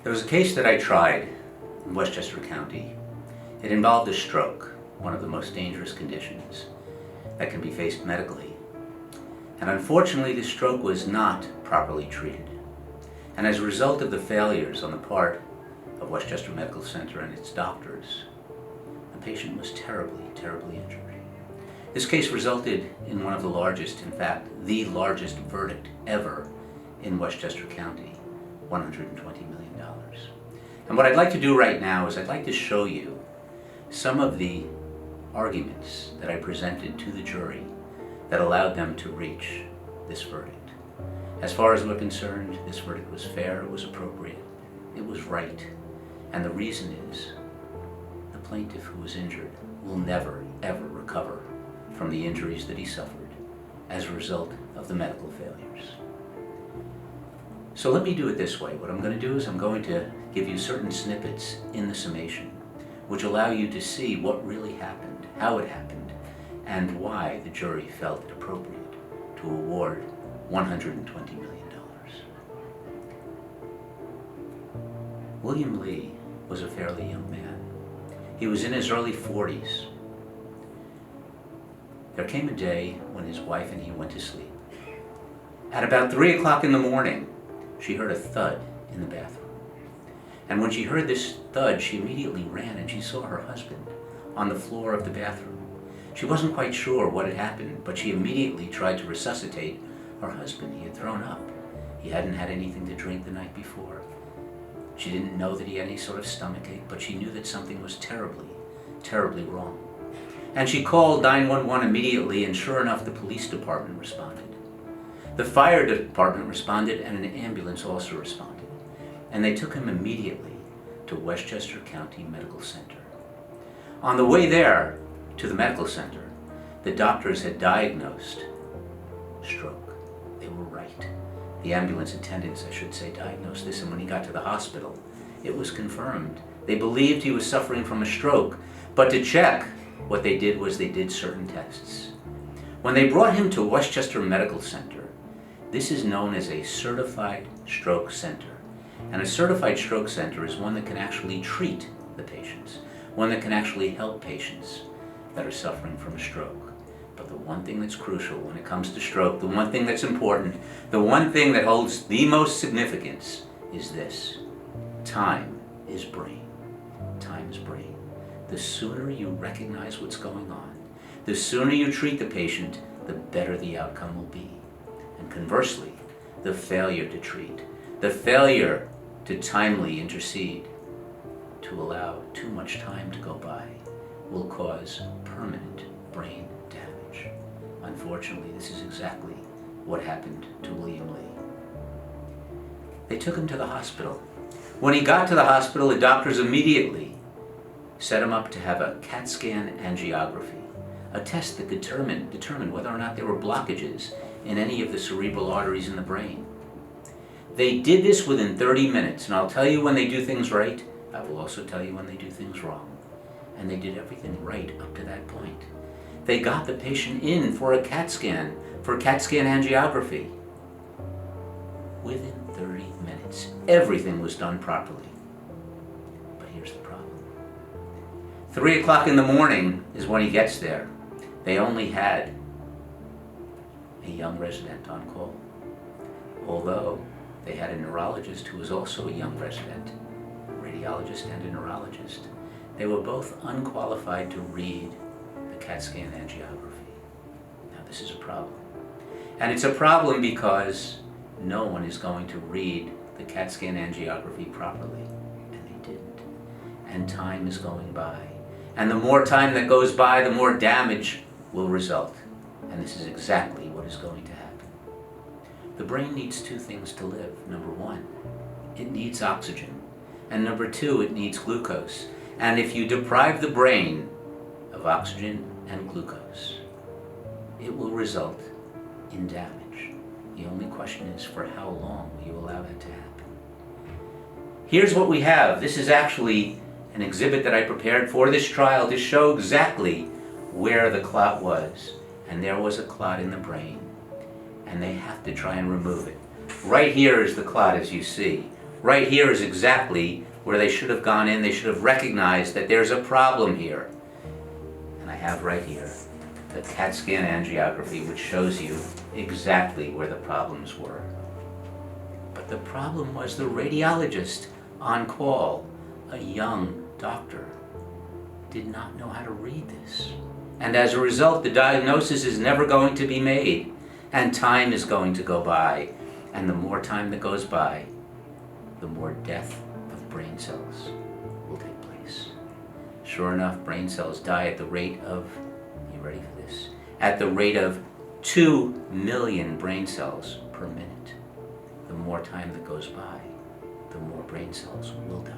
There was a case that I tried in Westchester County. It involved a stroke, one of the most dangerous conditions that can be faced medically. And unfortunately, the stroke was not properly treated. And as a result of the failures on the part of Westchester Medical Center and its doctors, the patient was terribly, terribly injured. This case resulted in one of the largest, in fact, the largest verdict ever in Westchester County, $120 million. And what I'd like to do right now is I'd like to show you some of the arguments that I presented to the jury that allowed them to reach this verdict. As far as we're concerned, this verdict was fair, it was appropriate, it was right. And the reason is the plaintiff who was injured will never, ever recover from the injuries that he suffered as a result of the medical failures. So let me do it this way. What I'm going to do is I'm going to give you certain snippets in the summation which allow you to see what really happened, how it happened, and why the jury felt it appropriate to award $120 million. William Lee was a fairly young man. He was in his early 40s. There came a day when his wife and he went to sleep. At about 3 o'clock in the morning, she heard a thud in the bathroom. And when she heard this thud, she immediately ran and she saw her husband on the floor of the bathroom. She wasn't quite sure what had happened, but she immediately tried to resuscitate her husband. He had thrown up. He hadn't had anything to drink the night before. She didn't know that he had any sort of stomachache, but she knew that something was terribly, terribly wrong. And she called 911 immediately, and sure enough, the police department responded. The fire department responded, and an ambulance also responded. And they took him immediately to Westchester County Medical Center. On the way there to the medical center, the doctors had diagnosed stroke. They were right. The ambulance attendants, I should say, diagnosed this, and when he got to the hospital, it was confirmed. They believed he was suffering from a stroke, but to check, what they did was they did certain tests. When they brought him to Westchester Medical Center, this is known as a certified stroke center. And a certified stroke center is one that can actually treat the patients, one that can actually help patients that are suffering from a stroke. But the one thing that's crucial when it comes to stroke, the one thing that's important, the one thing that holds the most significance is this: time is brain. Time is brain. The sooner you recognize what's going on, the sooner you treat the patient, the better the outcome will be. And conversely, the failure to treat, the failure to timely intercede, to allow too much time to go by, will cause permanent brain damage. Unfortunately, this is exactly what happened to William Lee. They took him to the hospital. When he got to the hospital, the doctors immediately set him up to have a CAT scan angiography, a test that determined whether or not there were blockages in any of the cerebral arteries in the brain. They did this within 30 minutes, and I'll tell you when they do things right, I will also tell you when they do things wrong. And they did everything right up to that point. They got the patient in for a CAT scan, for CAT scan angiography. Within 30 minutes, everything was done properly. But here's the problem. 3 o'clock in the morning is when he gets there. They only had a young resident on call, although they had a neurologist who was also a young resident, a radiologist and a neurologist. They were both unqualified to read the CAT scan angiography. Now this is a problem. And it's a problem because no one is going to read the CAT scan angiography properly, and they didn't. And time is going by. And the more time that goes by, the more damage will result. And this is exactly what is going to happen. The brain needs two things to live. Number one, it needs oxygen. And number two, it needs glucose. And if you deprive the brain of oxygen and glucose, it will result in damage. The only question is, for how long will you allow that to happen? Here's what we have. This is actually an exhibit that I prepared for this trial to show exactly where the clot was. And there was a clot in the brain, and they have to try and remove it. Right here is the clot, as you see. right here is exactly where they should have gone in. They should have recognized that there's a problem here. And I have right here the CAT scan angiography, which shows you exactly where the problems were. But the problem was the radiologist on call, a young doctor, did not know how to read this. And as a result, the diagnosis is never going to be made, and time is going to go by. And the more time that goes by, the more death of brain cells will take place. Sure enough, brain cells die at the rate of, you ready for this? At the rate of 2 million brain cells per minute. The more time that goes by, the more brain cells will die.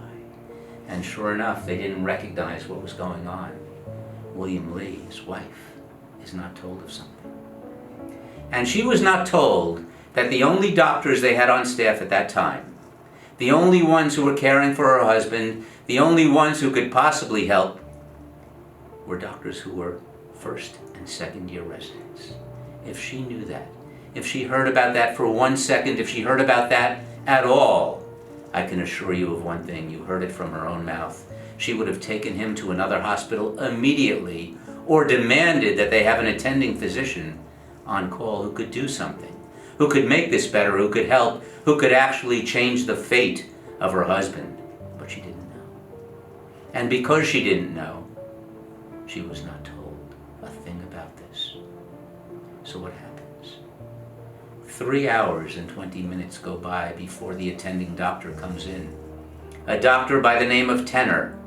And sure enough, they didn't recognize what was going on. William Lee, his wife, is not told of something. And she was not told that the only doctors they had on staff at that time, the only ones who were caring for her husband, the only ones who could possibly help, were doctors who were first and second year residents. If she knew that, if she heard about that for 1 second, if she heard about that at all, I can assure you of one thing, you heard it from her own mouth. She would have taken him to another hospital immediately, or demanded that they have an attending physician on call who could do something, who could make this better, who could help, who could actually change the fate of her husband. But she didn't know. And because she didn't know, she was not told a thing about this. So what happens? 3 hours and 20 minutes go by before the attending doctor comes in. A doctor by the name of Tenner,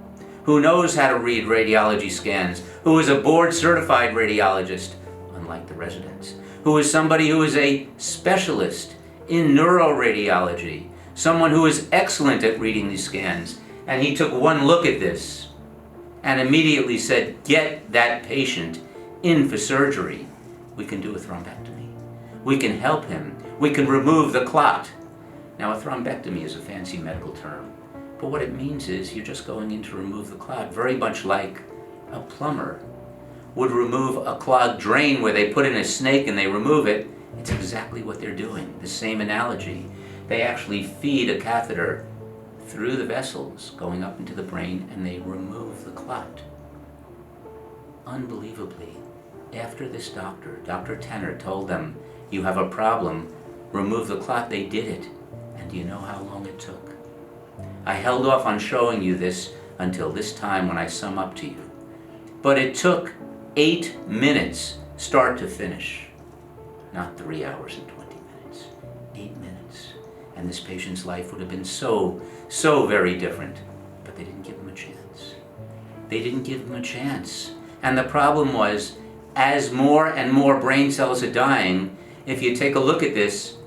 who knows how to read radiology scans, who is a board-certified radiologist, unlike the residents, who is somebody who is a specialist in neuroradiology, someone who is excellent at reading these scans. And he took one look at this and immediately said, get that patient in for surgery. We can do a thrombectomy. We can help him. We can remove the clot. Now, a thrombectomy is a fancy medical term, but what it means is you're just going in to remove the clot, very much like a plumber would remove a clogged drain where they put in a snake and they remove it. It's exactly what they're doing, the same analogy. They actually feed a catheter through the vessels going up into the brain and they remove the clot. Unbelievably, after this doctor, Dr. Tenner, told them, you have a problem, remove the clot, they did it. And do you know how long it took? I held off on showing you this until this time when I sum up to you. But it took 8 minutes, start to finish. Not 3 hours and 20 minutes, 8 minutes. And this patient's life would have been so very different. But they didn't give him a chance. They didn't give him a chance. And the problem was, as more and more brain cells are dying, if you take a look at this,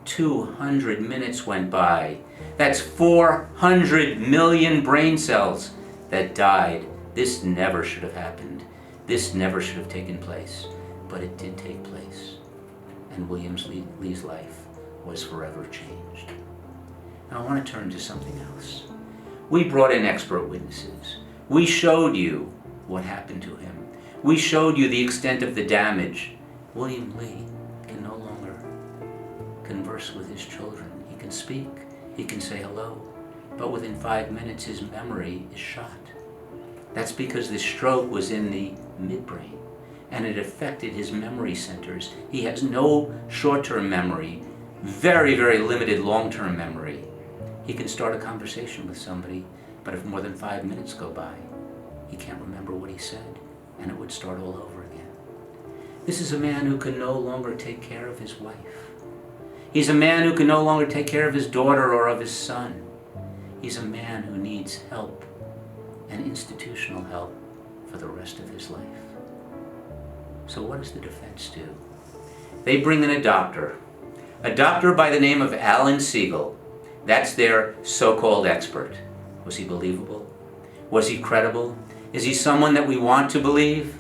200 minutes went by. That's 400 million brain cells that died. This never should have happened. This never should have taken place. But it did take place. And William Lee's life was forever changed. Now I want to turn to something else. We brought in expert witnesses. We showed you what happened to him. We showed you the extent of the damage. William Lee can no longer converse with his children. He can speak, he can say hello, but within 5 minutes his memory is shot. That's because the stroke was in the midbrain and it affected his memory centers. He has no short-term memory, very limited long-term memory. He can start a conversation with somebody, but if more than 5 minutes go by, he can't remember what he said, and it would start all over again. This is a man who can no longer take care of his wife. He's a man who can no longer take care of his daughter or of his son. He's a man who needs help, and institutional help, for the rest of his life. So what does the defense do? They bring in a doctor by the name of Alan Siegel. That's their so-called expert. Was he believable? Was he credible? Is he someone that we want to believe?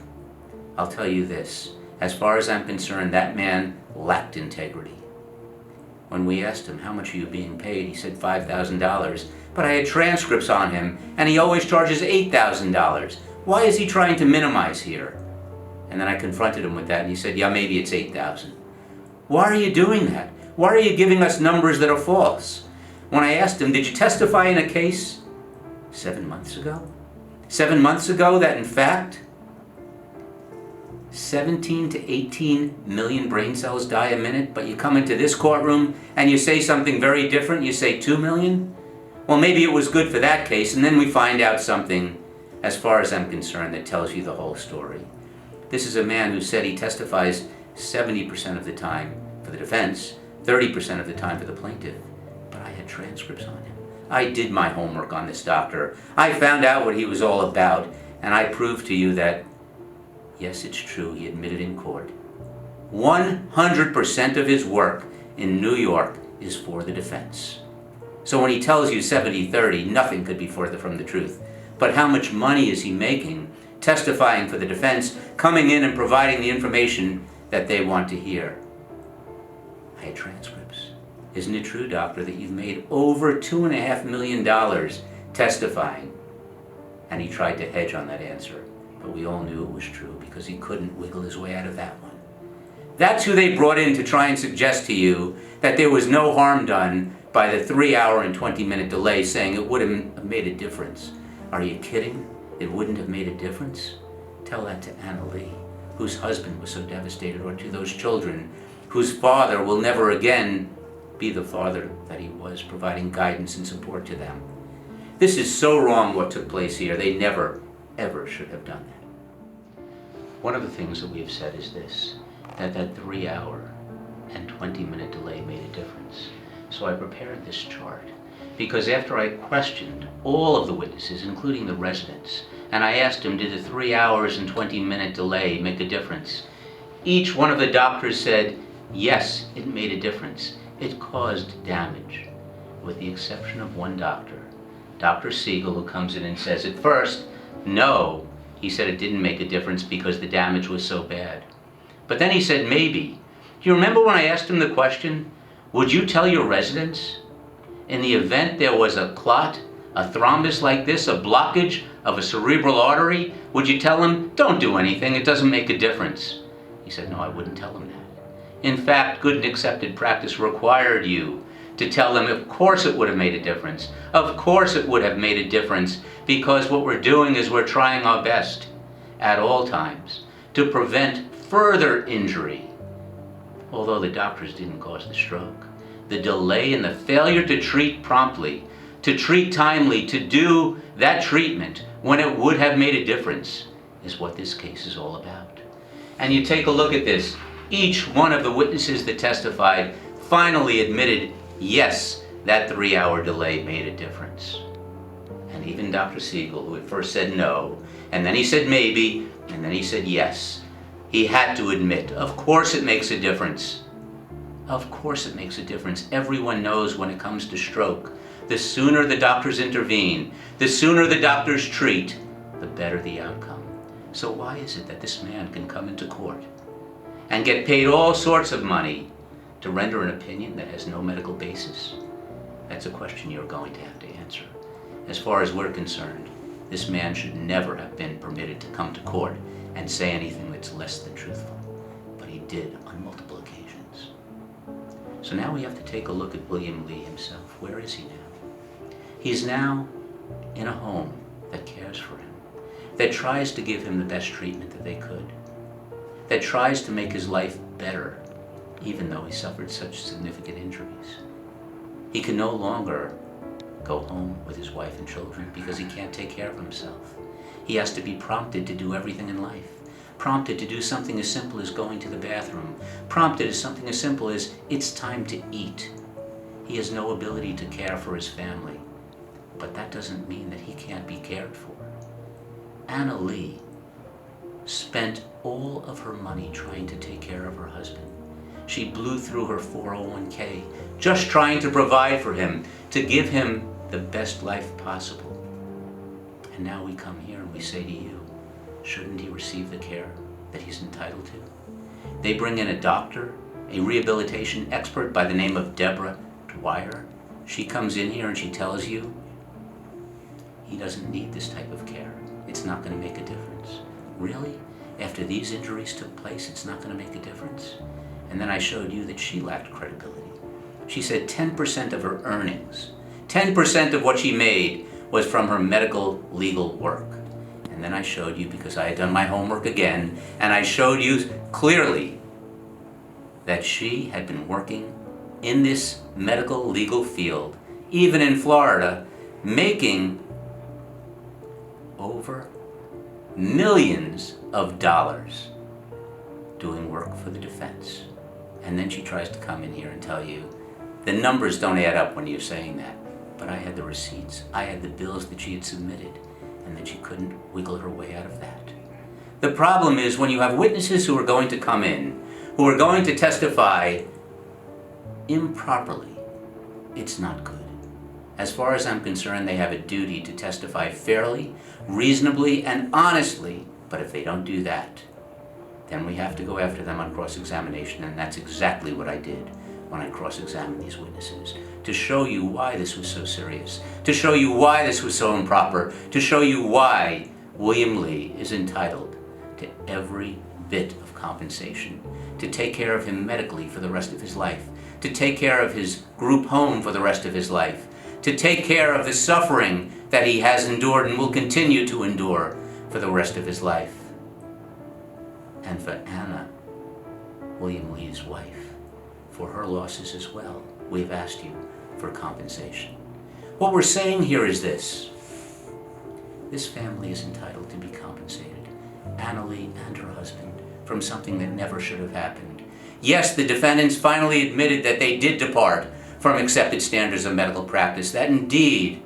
I'll tell you this, as far as I'm concerned, that man lacked integrity. When we asked him, how much are you being paid? He said $5,000, but I had transcripts on him, and he always charges $8,000. Why is he trying to minimize here? And then I confronted him with that, and he said, yeah, maybe it's $8,000. Why are you doing that? Why are you giving us numbers that are false? when I asked him, did you testify in a case 7 months ago? 7 months ago that in fact 17 to 18 million brain cells die a minute, but you come into this courtroom and you say something very different, you say 2 million? Well, maybe it was good for that case, and then we find out something, as far as I'm concerned, that tells you the whole story. This is a man who said he testifies 70% of the time for the defense, 30% of the time for the plaintiff, but I had transcripts on him. I did my homework on this doctor. I found out what he was all about, and I proved to you that, yes, it's true, he admitted in court. 100% of his work in New York is for the defense. So when he tells you 70-30, nothing could be further from the truth. But how much money is he making testifying for the defense, coming in and providing the information that they want to hear? I had transcripts. Isn't it true, doctor, that you've made over $2.5 million testifying? And he tried to hedge on that answer, but we all knew it was true because he couldn't wiggle his way out of that one. That's who they brought in to try and suggest to you that there was no harm done by the 3-hour and 20-minute delay, saying it would have made a difference. Are you kidding? It wouldn't have made a difference? Tell that to Anna Lee, whose husband was so devastated, or to those children whose father will never again be the father that he was, providing guidance and support to them. This is so wrong what took place here. They never, ever should have done that. One of the things that we have said is this, that 3-hour and 20-minute delay made a difference. So I prepared this chart because after I questioned all of the witnesses, including the residents, and I asked them, did the 3 hours and 20-minute delay make a difference? Each one of the doctors said, yes, it made a difference. It caused damage, with the exception of one doctor, Dr. Siegel, who comes in and says at first, no, he said it didn't make a difference because the damage was so bad. But then he said maybe. Do you remember when I asked him the question, would you tell your residents, in the event there was a clot, a thrombus like this, a blockage of a cerebral artery, would you tell them, don't do anything, it doesn't make a difference? He said, no, I wouldn't tell them that. In fact, good and accepted practice required you to tell them, of course it would have made a difference. Of course it would have made a difference, because what we're doing is we're trying our best at all times to prevent further injury. Although the doctors didn't cause the stroke, the delay and the failure to treat promptly, to treat timely, to do that treatment when it would have made a difference is what this case is all about. And you take a look at this. Each one of the witnesses that testified finally admitted, yes, that 3-hour delay made a difference. And even Dr. Siegel, who at first said no, and then he said maybe, and then he said yes, he had to admit, of course it makes a difference. Of course it makes a difference. Everyone knows when it comes to stroke, the sooner the doctors intervene, the sooner the doctors treat, the better the outcome. So why is it that this man can come into court and get paid all sorts of money to render an opinion that has no medical basis? That's a question you're going to have to answer. As far as we're concerned, this man should never have been permitted to come to court and say anything that's less than truthful. But he did on multiple occasions. So now we have to take a look at William Lee himself. Where is he now? He's now in a home that cares for him, that tries to give him the best treatment that they could, that tries to make his life better, even though he suffered such significant injuries. He can no longer go home with his wife and children because he can't take care of himself. He has to be prompted to do everything in life, prompted to do something as simple as going to the bathroom, prompted as something as simple as it's time to eat. He has no ability to care for his family, but that doesn't mean that he can't be cared for. Anna Lee spent all of her money trying to take care of her husband. She blew through her 401k just trying to provide for him, to give him the best life possible. And now we come here and we say to you, shouldn't he receive the care that he's entitled to? They bring in a doctor, a rehabilitation expert by the name of Deborah Dwyer. She comes in here and she tells you, he doesn't need this type of care. It's not going to make a difference. Really? After these injuries took place, it's not going to make a difference? And then I showed you that she lacked credibility. She said 10% of her earnings 10% of what she made was from her medical legal work. And then I showed you, because I had done my homework again, and I showed you clearly that she had been working in this medical legal field, even in Florida, making over millions of dollars doing work for the defense. And then she tries to come in here and tell you the numbers don't add up when you're saying that. But I had the receipts, I had the bills that she had submitted, and that she couldn't wiggle her way out of that. The problem is when you have witnesses who are going to come in, who are going to testify improperly, it's not good. As far as I'm concerned, they have a duty to testify fairly, reasonably, and honestly, but if they don't do that, then we have to go after them on cross-examination, and that's exactly what I did when I cross-examined these witnesses, to show you why this was so serious, to show you why this was so improper, to show you why William Lee is entitled to every bit of compensation, to take care of him medically for the rest of his life, to take care of his group home for the rest of his life, to take care of the suffering that he has endured and will continue to endure for the rest of his life. And for Anna, William Lee's wife, for her losses as well, we've asked you for compensation. What we're saying here is this: this family is entitled to be compensated, Anna Lee and her husband, from something that never should have happened. Yes, the defendants finally admitted that they did depart from accepted standards of medical practice, that indeed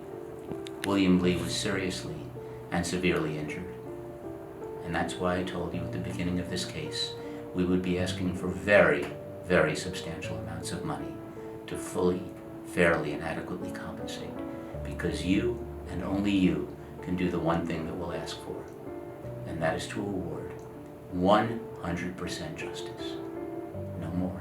William Lee was seriously and severely injured. And that's why I told you at the beginning of this case, we would be asking for very, very substantial amounts of money to fully, fairly, and adequately compensate, because you and only you can do the one thing that we'll ask for, and that is to award 100% justice, no more